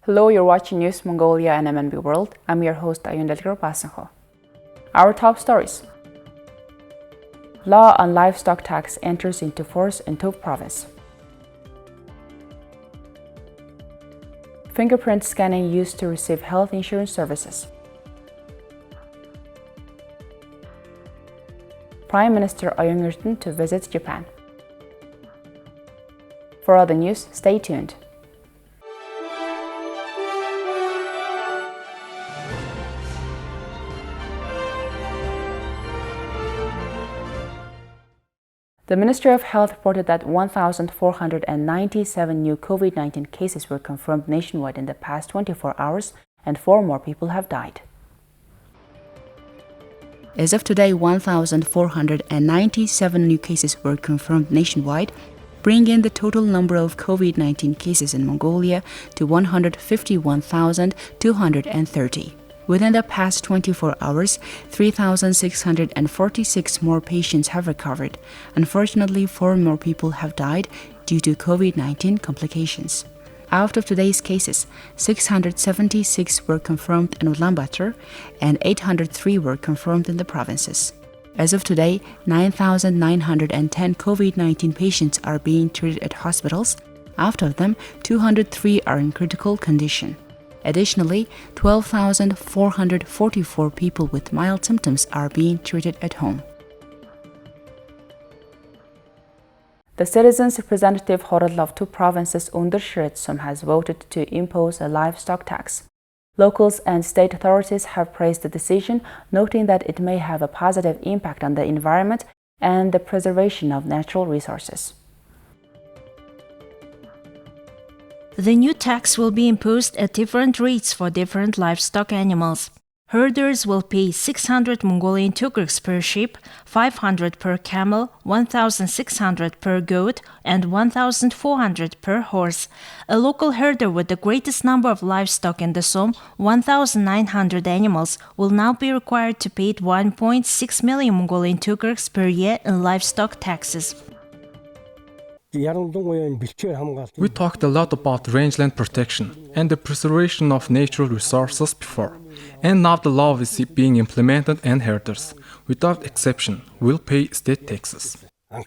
Hello, you're watching News Mongolia and MNB World. I'm your host, L.Oyun-Erdene. Our top stories. Law on livestock tax enters into force in Tuv province. Fingerprint scanning used to receive health insurance services. Prime Minister L.Oyun-Erdene to visit Japan. For other news, stay tuned. The Ministry of Health reported that 1,497 new COVID-19 cases were confirmed nationwide in the past 24 hours, and 4 more people have died. As of today, 1,497 new cases were confirmed nationwide, bringing the total number of COVID-19 cases in Mongolia to 151,230. Within the past 24 hours, 3,646 more patients have recovered. Unfortunately, 4 more people have died due to COVID-19 complications. Out of today's cases, 676 were confirmed in Ulaanbaatar and 803 were confirmed in the provinces. As of today, 9,910 COVID-19 patients are being treated at hospitals. Out of them, 203 are in critical condition. Additionally, 12,444 people with mild symptoms are being treated at home. The citizens' representative Horel of 2 provinces under Shiretsum has voted to impose a livestock tax. Locals and state authorities have praised the decision, noting that it may have a positive impact on the environment and the preservation of natural resources. The new tax will be imposed at different rates for different livestock animals. Herders will pay 600 Mongolian tugrks per sheep, 500 per camel, 1,600 per goat, and 1,400 per horse. A local herder with the greatest number of livestock in the Som, 1,900 animals, will now be required to pay 1.6 million Mongolian tugrks per year in livestock taxes. We talked a lot about rangeland protection and the preservation of natural resources before, and now the law is being implemented and herders, without exception, will pay state taxes. I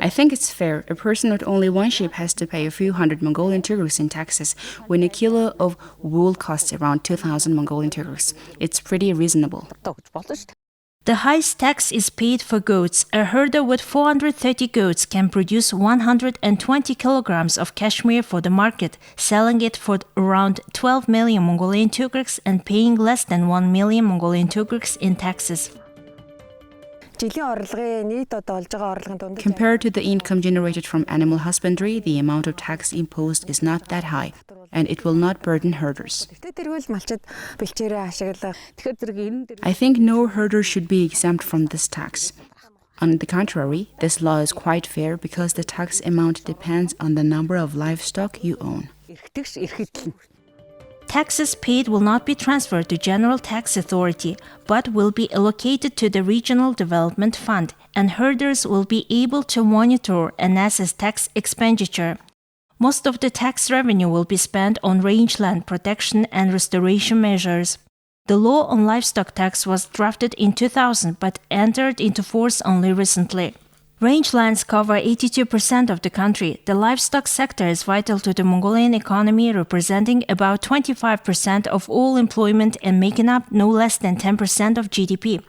think it's fair. A person with only 1 sheep has to pay a few hundred Mongolian tugrks in taxes, when a kilo of wool costs around 2,000 Mongolian tugrks. It's pretty reasonable. The highest tax is paid for goats. A herder with 430 goats can produce 120 kilograms of cashmere for the market, selling it for around 12 million Mongolian tugrks and paying less than 1 million Mongolian tugrks in taxes. Compared to the income generated from animal husbandry, the amount of tax imposed is not that high, and it will not burden herders. I think no herder should be exempt from this tax. On the contrary, this law is quite fair because the tax amount depends on the number of livestock you own. Taxes paid will not be transferred to General Tax Authority, but will be allocated to the Regional Development Fund, and herders will be able to monitor and assess tax expenditure. Most of the tax revenue will be spent on rangeland protection and restoration measures. The law on livestock tax was drafted in 2000 but entered into force only recently. Rangelands cover 82% of the country. The livestock sector is vital to the Mongolian economy, representing about 25% of all employment and making up no less than 10% of GDP.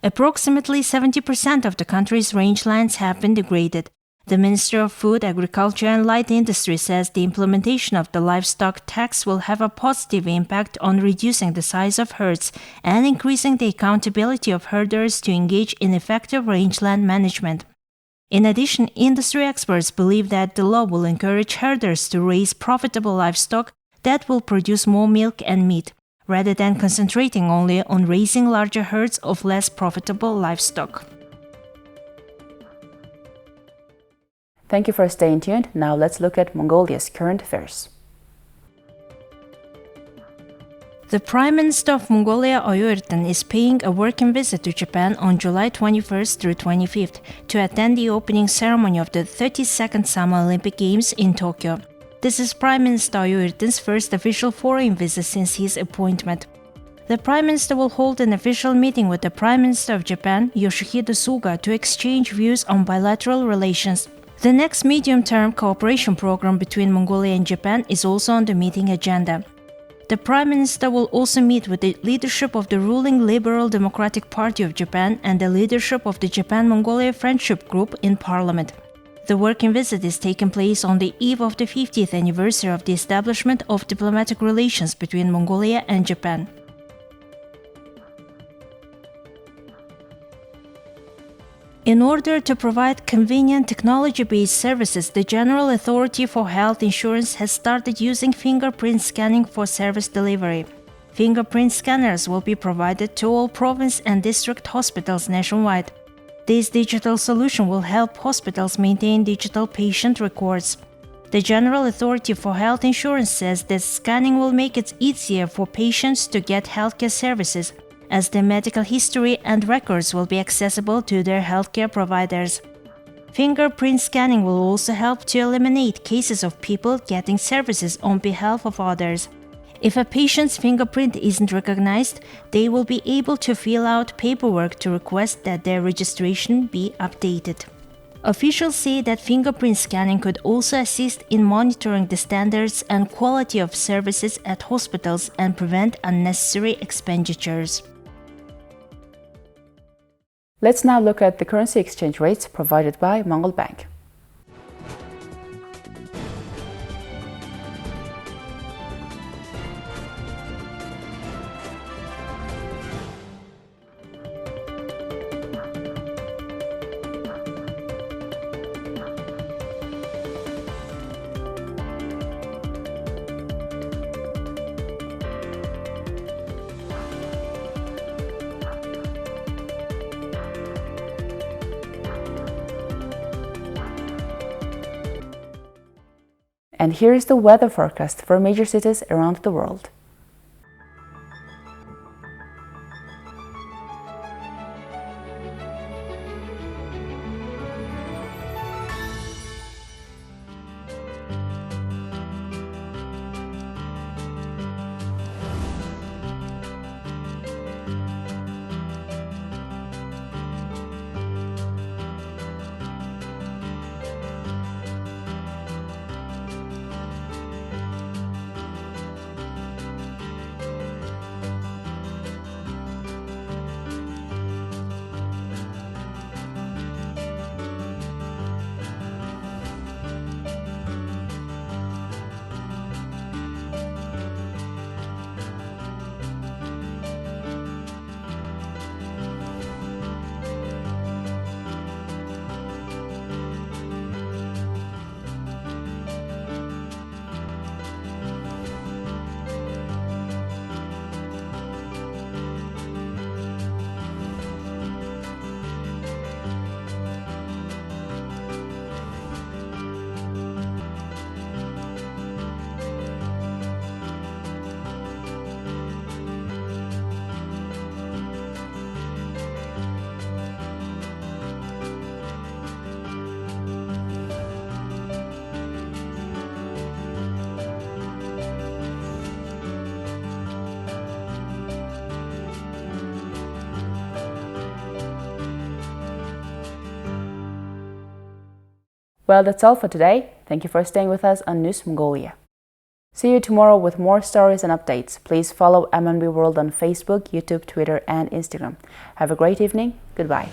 Approximately 70% of the country's rangelands have been degraded. The Minister of Food, Agriculture and Light Industry says the implementation of the livestock tax will have a positive impact on reducing the size of herds and increasing the accountability of herders to engage in effective rangeland management. In addition, industry experts believe that the law will encourage herders to raise profitable livestock that will produce more milk and meat, rather than concentrating only on raising larger herds of less profitable livestock. Thank you for staying tuned. Now let's look at Mongolia's current affairs. The Prime Minister of Mongolia, L.Oyun-Erdene, is paying a working visit to Japan on July 21st through 25th to attend the opening ceremony of the 32nd Summer Olympic Games in Tokyo. This is Prime Minister L.Oyun-Erdene's first official foreign visit since his appointment. The Prime Minister will hold an official meeting with the Prime Minister of Japan, Yoshihide Suga, to exchange views on bilateral relations. The next medium-term cooperation program between Mongolia and Japan is also on the meeting agenda. The Prime Minister will also meet with the leadership of the ruling Liberal Democratic Party of Japan and the leadership of the Japan-Mongolia Friendship Group in Parliament. The working visit is taking place on the eve of the 50th anniversary of the establishment of diplomatic relations between Mongolia and Japan. In order to provide convenient technology-based services, the General Authority for Health Insurance has started using fingerprint scanning for service delivery. Fingerprint scanners will be provided to all province and district hospitals nationwide. This digital solution will help hospitals maintain digital patient records. The General Authority for Health Insurance says that scanning will make it easier for patients to get healthcare services, as their medical history and records will be accessible to their healthcare providers. Fingerprint scanning will also help to eliminate cases of people getting services on behalf of others. If a patient's fingerprint isn't recognized, they will be able to fill out paperwork to request that their registration be updated. Officials say that fingerprint scanning could also assist in monitoring the standards and quality of services at hospitals and prevent unnecessary expenditures. Let's now look at the currency exchange rates provided by Mongol Bank. And here is the weather forecast for major cities around the world. Well, that's all for today. Thank you for staying with us on News Mongolia. See you tomorrow with more stories and updates. Please follow MNB World on Facebook, YouTube, Twitter, and Instagram. Have a great evening. Goodbye.